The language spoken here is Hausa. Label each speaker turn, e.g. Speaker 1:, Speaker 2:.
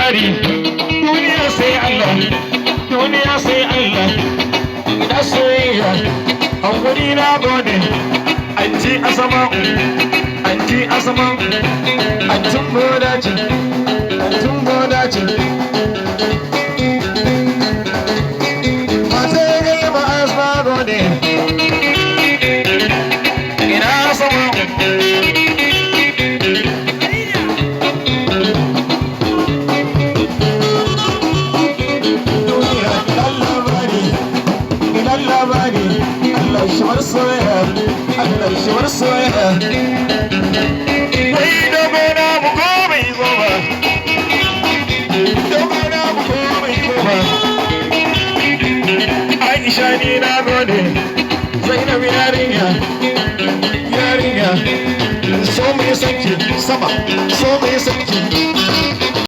Speaker 1: labari duniya sai Allah duniya sai Allah ina soyayya hankuri na gode anti asama anti asama antin bodaci antin bodaci masu yi ba asma gode ina asama شمر صويا أهلا شمر صويا ويدا بينا مقومي بابا دوبنا مقومي بابا عايشة نينا غودي زينب يارينيا يارينيا سومي سكي سما سومي سكي